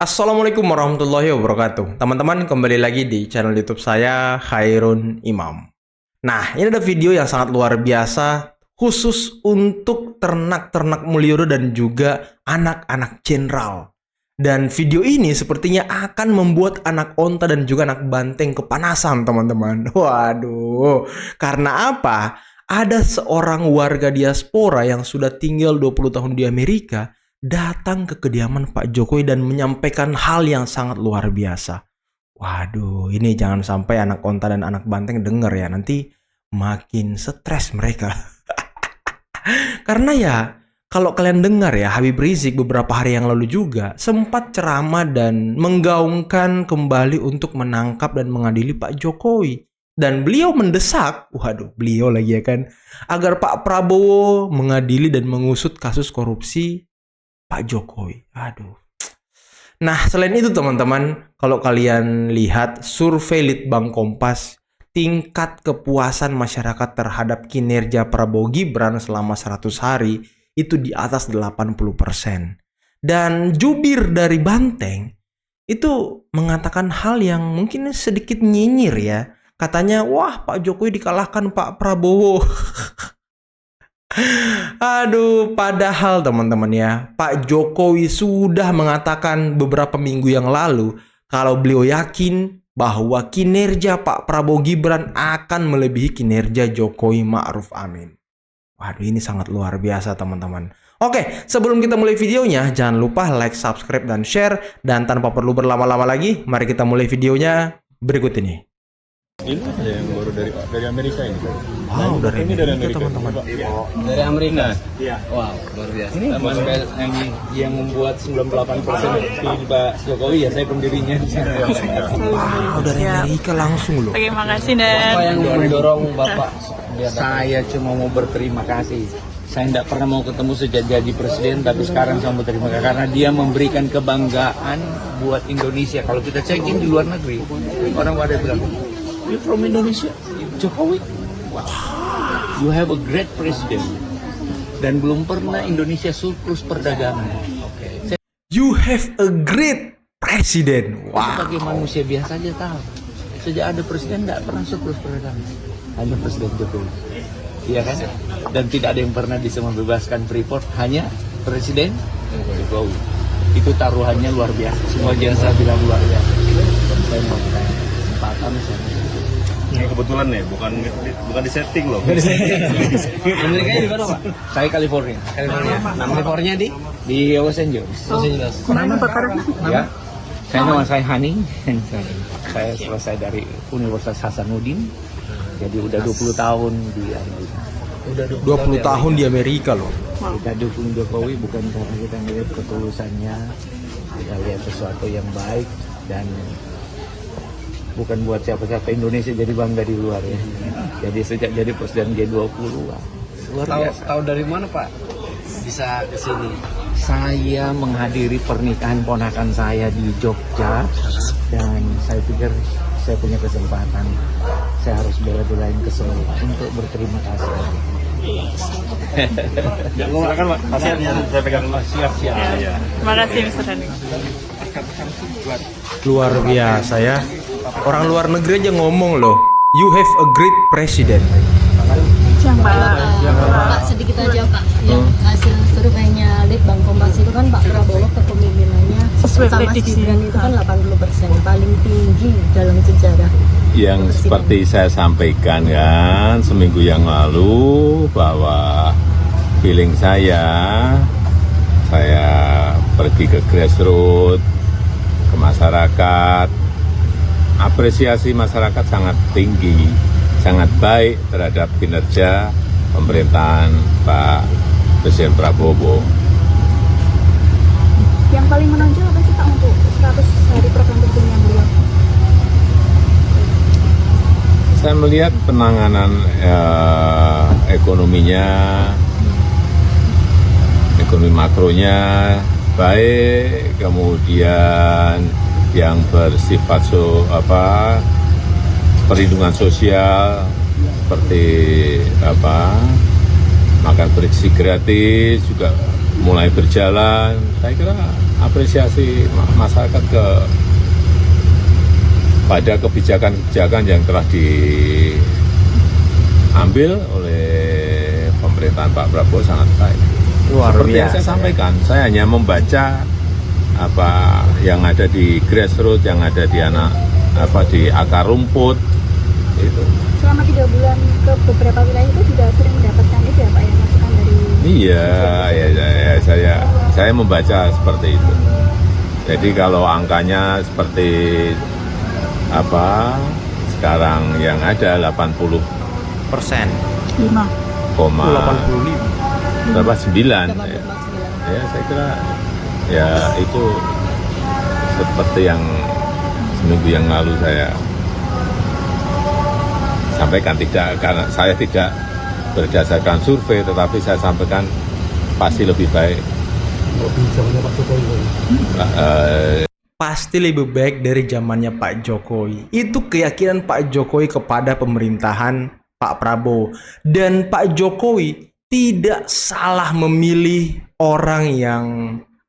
Assalamualaikum warahmatullahi wabarakatuh. Teman-teman, kembali lagi di channel YouTube saya, Khairun Imam. Nah, ini ada video yang sangat luar biasa khusus untuk ternak-ternak Mulyodo dan juga anak-anak jenderal. Dan video ini sepertinya akan membuat anak onta dan juga anak banteng kepanasan, teman-teman. Waduh, karena apa? Ada seorang warga diaspora yang sudah tinggal 20 tahun di Amerika datang ke kediaman Pak Jokowi dan menyampaikan hal yang sangat luar biasa. Waduh, ini jangan sampai anak onta dan anak banteng denger ya, nanti makin stres mereka. Karena ya, kalau kalian dengar ya, Habib Rizik beberapa hari yang lalu juga sempat ceramah dan menggaungkan kembali untuk menangkap dan mengadili Pak Jokowi. Dan beliau mendesak, waduh beliau lagi ya kan, agar Pak Prabowo mengadili dan mengusut kasus korupsi Pak Jokowi. Aduh. Nah, selain itu teman-teman, kalau kalian lihat survei Litbang Kompas, tingkat kepuasan masyarakat terhadap kinerja Prabowo Gibran selama 100 hari itu di atas 80%. Dan jubir dari Banteng itu mengatakan hal yang mungkin sedikit nyinyir ya. Katanya, wah Pak Jokowi dikalahkan Pak Prabowo. Aduh, padahal teman-teman ya, Pak Jokowi sudah mengatakan beberapa minggu yang lalu kalau beliau yakin bahwa kinerja Pak Prabowo Gibran akan melebihi kinerja Jokowi Ma'ruf Amin. Waduh, ini sangat luar biasa teman-teman. Oke, sebelum kita mulai videonya, jangan lupa like, subscribe, dan share. Dan tanpa perlu berlama-lama lagi, mari kita mulai videonya berikut ini. Ini ada yang baru dari Amerika ini. Wow, dari ini Amerika, dari Amerika teman-teman. Dari Amerika. Iya. Wow, luar biasa. Ini yang membuat 98% di Pak Jokowi ya saya pendirinya. Wow, dari Amerika langsung loh. Terima kasih dan Apa yang mendorong Bapak? Saya cuma mau berterima kasih. Saya tidak pernah mau ketemu sejak jadi presiden, tapi sekarang saya mau berterima kasih karena dia memberikan kebanggaan buat Indonesia. Kalau kita check-in di luar negeri, orang pada bilang, "You from Indonesia, Jokowi? Wow, you have a great president." Dan belum pernah Indonesia surplus perdagangan. You have a great president. Wow. Sebagai manusia biasa aja tahu. Sejak ada presiden tidak pernah surplus perdagangan. Hanya Presiden Jokowi. Iya kan? Dan tidak ada yang pernah bisa membebaskan Freeport, hanya Presiden Jokowi. Itu taruhannya luar biasa. Semua jasa bilang luar biasa. Dan saya mau kesempatan Ini kebetulan nih, bukan di setting loh. Amerikanya di mana, Pak? Saya California. California di Los Angeles. mana bakarnya? Ya. Nama saya Hani. Saya selesai dari Universitas Hasanuddin. Jadi udah 20 tahun di Amerika. Udah 20 tahun di Amerika loh. Kita dukung Jokowi bukan karena kita melihat ketulusannya, kita lihat sesuatu yang baik dan bukan buat siapa-siapa. Indonesia jadi bangga di luar ya. Jadi sejak jadi presiden G20 luar biasa. Tahu dari mana Pak bisa ke sini? Saya menghadiri pernikahan ponakan saya di Jogja dan saya pikir saya punya kesempatan. Saya harus bela-belain ke Solo untuk berterima kasih. Silakan Pak. Saya pegang siap. Iya. Terima kasih Mr. Hani. Luar biasa ya. Orang luar negeri aja ngomong loh. You have a great president. Pak, sedikit aja Pak, yang hasil surveinya Litbang Kompas itu kan Pak Prabowo kepemimpinannya Sesuai sama Mas prediksi. Gibran itu kan 80%, paling tinggi dalam sejarah. Yang seperti saya sampaikan kan seminggu yang lalu bahwa feeling saya pergi ke grassroots, ke masyarakat, apresiasi masyarakat sangat tinggi, sangat baik terhadap kinerja pemerintahan Pak Presiden Prabowo. Yang paling menonjol apa sih Pak untuk 100 hari program kerjanya beliau? Saya melihat penanganan ekonominya, ekonomi makronya baik, kemudian yang bersifat perlindungan sosial seperti makan bersih gratis juga mulai berjalan. Saya kira apresiasi masyarakat pada kebijakan-kebijakan yang telah diambil oleh pemerintahan Pak Prabowo sangat baik. Luar Seperti yang biasa. saya sampaikan, saya hanya membaca apa yang ada di grassroots, yang ada di di akar rumput itu. Selama 3 bulan ke beberapa wilayah itu juga sering mendapatkan itu ya Pak ya, masukan dari Iya, saya membaca seperti itu. Jadi kalau angkanya seperti apa sekarang yang ada 80,9 persen. 85. berapa 9 Dapat ya. 49. Ya saya kira ya itu seperti yang seminggu yang lalu saya sampaikan, tidak karena saya tidak berdasarkan survei, tetapi saya sampaikan pasti lebih baik. Pasti lebih baik dari zamannya Pak Jokowi. Itu keyakinan Pak Jokowi kepada pemerintahan Pak Prabowo. Dan Pak Jokowi tidak salah memilih orang yang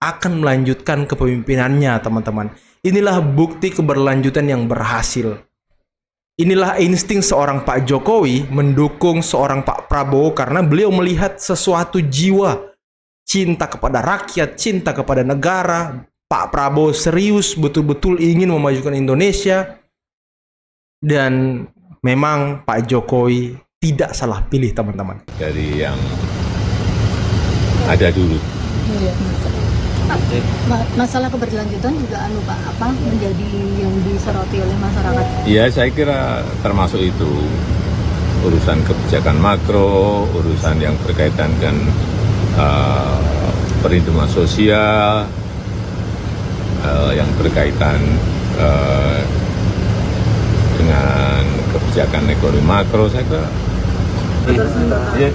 akan melanjutkan kepemimpinannya, teman-teman. Inilah bukti keberlanjutan yang berhasil. Inilah insting seorang Pak Jokowi mendukung seorang Pak Prabowo karena beliau melihat sesuatu jiwa cinta kepada rakyat, cinta kepada negara. Pak Prabowo serius betul-betul ingin memajukan Indonesia, dan memang Pak Jokowi tidak salah pilih, teman-teman. Dari yang ada dulu. Iya, masalah keberlanjutan juga Pak menjadi yang disoroti oleh masyarakat. Ya saya kira termasuk itu urusan kebijakan makro, urusan yang berkaitan dengan perlindungan sosial, yang berkaitan dengan kebijakan ekonomi makro, saya kira. Ya.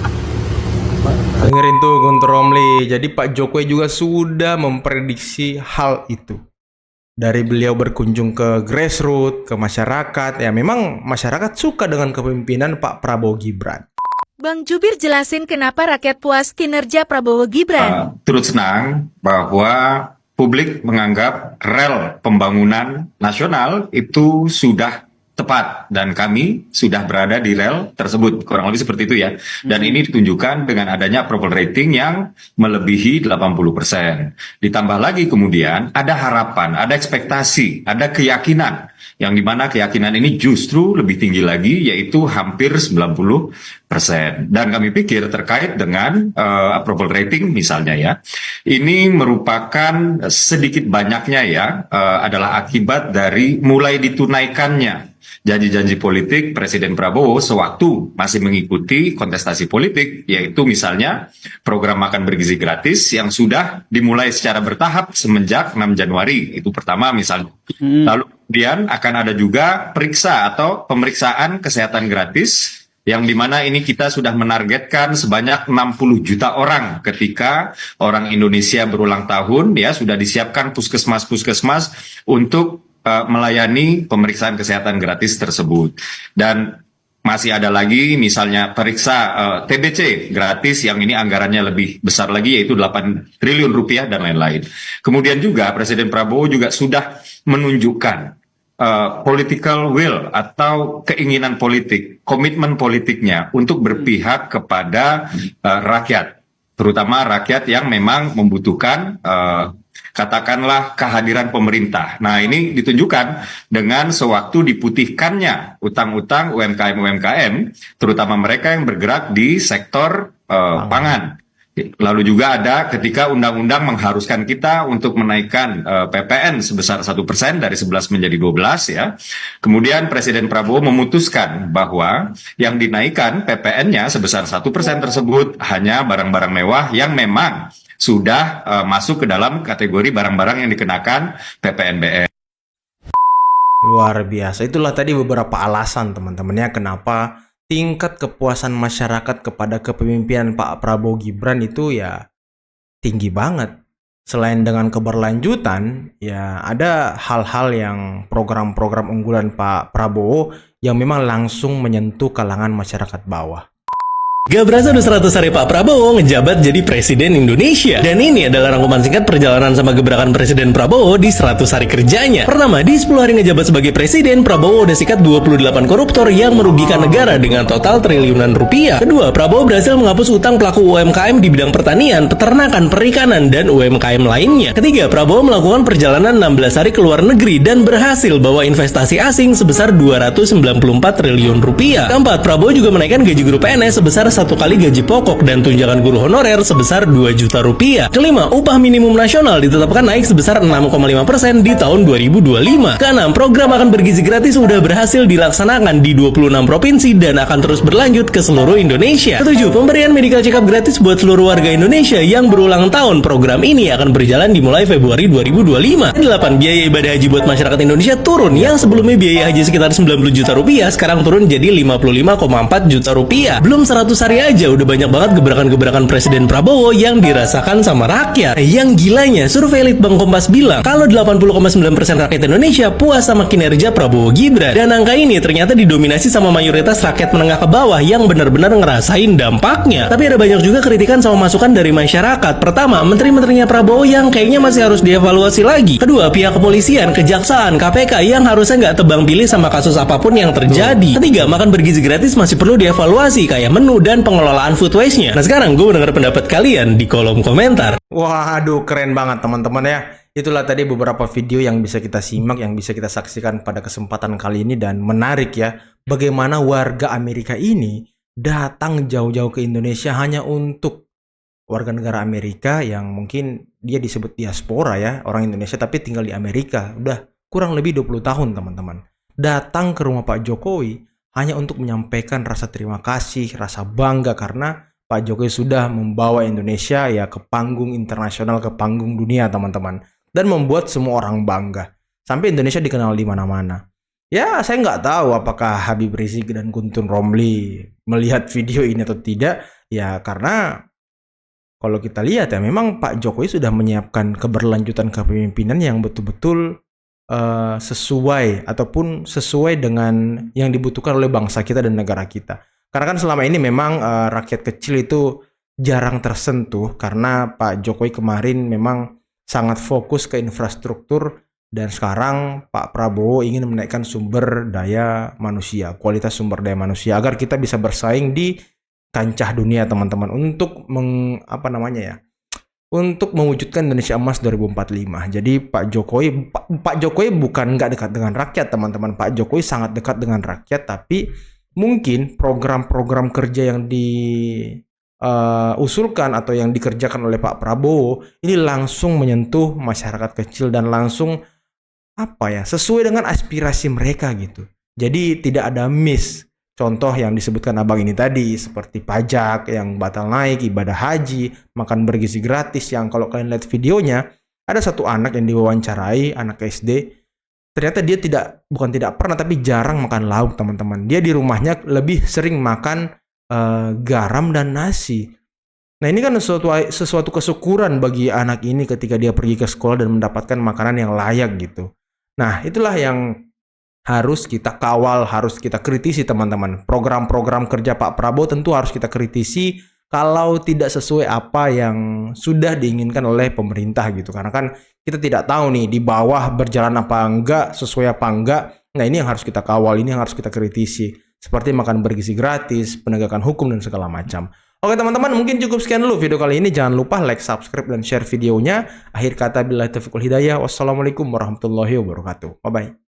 Dengerin tuh Guntur Romli. Jadi Pak Jokowi juga sudah memprediksi hal itu. Dari beliau berkunjung ke grassroots, ke masyarakat. Ya memang masyarakat suka dengan kepemimpinan Pak Prabowo Gibran. Bang Jubir jelasin kenapa rakyat puas kinerja Prabowo Gibran. Turut senang bahwa publik menganggap rel pembangunan nasional itu sudah tepat dan kami sudah berada di rel tersebut, kurang lebih seperti itu ya. Dan ini ditunjukkan dengan adanya approval rating yang melebihi 80%. Ditambah lagi kemudian ada harapan, ada ekspektasi, ada keyakinan, yang dimana keyakinan ini justru lebih tinggi lagi, yaitu hampir 90%. Dan kami pikir terkait dengan approval rating misalnya ya, ini merupakan sedikit banyaknya ya, adalah akibat dari mulai ditunaikannya janji-janji politik Presiden Prabowo sewaktu masih mengikuti kontestasi politik, yaitu misalnya program makan bergizi gratis yang sudah dimulai secara bertahap semenjak 6 Januari, itu pertama misalnya. Lalu kemudian akan ada juga pemeriksaan kesehatan gratis, yang dimana ini kita sudah menargetkan sebanyak 60 juta orang ketika orang Indonesia berulang tahun, ya sudah disiapkan puskesmas-puskesmas untuk melayani pemeriksaan kesehatan gratis tersebut. Dan masih ada lagi misalnya periksa TBC gratis, yang ini anggarannya lebih besar lagi, yaitu 8 triliun rupiah dan lain-lain. Kemudian juga Presiden Prabowo juga sudah menunjukkan political will atau keinginan politik, komitmen politiknya untuk berpihak kepada rakyat, terutama rakyat yang memang membutuhkan katakanlah kehadiran pemerintah. Nah ini ditunjukkan dengan sewaktu diputihkannya utang-utang UMKM-UMKM, terutama mereka yang bergerak di sektor pangan. Lalu juga ada ketika undang-undang mengharuskan kita untuk menaikkan PPN sebesar 1% dari 11 menjadi 12 ya. Kemudian Presiden Prabowo memutuskan bahwa yang dinaikkan PPN-nya sebesar 1% tersebut hanya barang-barang mewah yang memang sudah masuk ke dalam kategori barang-barang yang dikenakan PPNBM. Luar biasa. Itulah tadi beberapa alasan teman-temannya kenapa tingkat kepuasan masyarakat kepada kepemimpinan Pak Prabowo Gibran itu ya tinggi banget. Selain dengan keberlanjutan, ya ada hal-hal yang program-program unggulan Pak Prabowo yang memang langsung menyentuh kalangan masyarakat bawah. Gak berasa udah 100 hari Pak Prabowo ngejabat jadi Presiden Indonesia. Dan ini adalah rangkuman singkat perjalanan sama gebrakan Presiden Prabowo di 100 hari kerjanya. Pertama, di 10 hari ngejabat sebagai Presiden, Prabowo udah sikat 28 koruptor yang merugikan negara dengan total triliunan rupiah. Kedua, Prabowo berhasil menghapus utang pelaku UMKM di bidang pertanian, peternakan, perikanan, dan UMKM lainnya. Ketiga, Prabowo melakukan perjalanan 16 hari ke luar negeri dan berhasil bawa investasi asing sebesar 294 triliun rupiah. Keempat, Prabowo juga menaikkan gaji guru PNS sebesar 1 kali gaji pokok dan tunjangan guru honorer sebesar 2 juta rupiah. Kelima, upah minimum nasional ditetapkan naik sebesar 6,5% di tahun 2025. Keenam, program makan bergizi gratis sudah berhasil dilaksanakan di 26 provinsi dan akan terus berlanjut ke seluruh Indonesia. Ketujuh, pemberian medical check-up gratis buat seluruh warga Indonesia yang berulang tahun. Program ini akan berjalan dimulai Februari 2025. Delapan, biaya ibadah haji buat masyarakat Indonesia turun. Yang sebelumnya biaya haji sekitar 90 juta rupiah, sekarang turun jadi 55,4 juta rupiah. Belum 100 hari aja udah banyak banget gebrakan-gebrakan Presiden Prabowo yang dirasakan sama rakyat. Yang gilanya, survei Litbang Kompas bilang kalau 80,9% rakyat Indonesia puas sama kinerja Prabowo Gibran. Dan angka ini ternyata didominasi sama mayoritas rakyat menengah ke bawah yang benar-benar ngerasain dampaknya. Tapi ada banyak juga kritikan sama masukan dari masyarakat. Pertama, menteri-menterinya Prabowo yang kayaknya masih harus dievaluasi lagi. Kedua, pihak kepolisian, kejaksaan, KPK yang harusnya nggak tebang pilih sama kasus apapun yang terjadi. Ketiga, makan bergizi gratis masih perlu dievaluasi kayak menu dan pengelolaan food waste-nya. Nah sekarang gue mau dengar pendapat kalian di kolom komentar. Waduh, keren banget teman-teman ya. Itulah tadi beberapa video yang bisa kita simak, yang bisa kita saksikan pada kesempatan kali ini. Dan menarik ya, bagaimana warga Amerika ini datang jauh-jauh ke Indonesia hanya untuk warga negara Amerika yang mungkin dia disebut diaspora ya, orang Indonesia tapi tinggal di Amerika. Udah kurang lebih 20 tahun teman-teman. Datang ke rumah Pak Jokowi hanya untuk menyampaikan rasa terima kasih, rasa bangga karena Pak Jokowi sudah membawa Indonesia ya ke panggung internasional, ke panggung dunia teman-teman. Dan membuat semua orang bangga. Sampai Indonesia dikenal di mana-mana. Ya saya nggak tahu apakah Habib Rizik dan Guntur Romli melihat video ini atau tidak. Ya karena kalau kita lihat ya memang Pak Jokowi sudah menyiapkan keberlanjutan kepemimpinan yang betul-betul sesuai ataupun sesuai dengan yang dibutuhkan oleh bangsa kita dan negara kita. Karena kan selama ini memang rakyat kecil itu jarang tersentuh karena Pak Jokowi kemarin memang sangat fokus ke infrastruktur dan sekarang Pak Prabowo ingin menaikkan sumber daya manusia, kualitas sumber daya manusia agar kita bisa bersaing di kancah dunia teman-teman untuk untuk mewujudkan Indonesia Emas 2045. Jadi Pak Jokowi bukan nggak dekat dengan rakyat teman-teman. Pak Jokowi sangat dekat dengan rakyat, tapi mungkin program-program kerja yang diusulkan atau yang dikerjakan oleh Pak Prabowo ini langsung menyentuh masyarakat kecil dan langsung sesuai dengan aspirasi mereka gitu. Jadi tidak ada miss. Contoh yang disebutkan abang ini tadi, seperti pajak yang batal naik, ibadah haji, makan bergizi gratis, yang kalau kalian lihat videonya, ada satu anak yang diwawancarai, anak SD, ternyata dia bukan tidak pernah, tapi jarang makan lauk teman-teman. Dia di rumahnya lebih sering makan garam dan nasi. Nah ini kan sesuatu kesyukuran bagi anak ini ketika dia pergi ke sekolah dan mendapatkan makanan yang layak gitu. Nah itulah yang harus kita kawal, harus kita kritisi teman-teman. Program-program kerja Pak Prabowo tentu harus kita kritisi kalau tidak sesuai apa yang sudah diinginkan oleh pemerintah gitu. Karena kan kita tidak tahu nih di bawah berjalan apa enggak, sesuai apa enggak. Nah ini yang harus kita kawal, ini yang harus kita kritisi. Seperti makan bergizi gratis, penegakan hukum dan segala macam. Oke teman-teman, mungkin cukup sekian dulu video kali ini. Jangan lupa like, subscribe, dan share videonya. Akhir kata billahi taufiq wal hidayah. Wassalamualaikum warahmatullahi wabarakatuh. Bye-bye.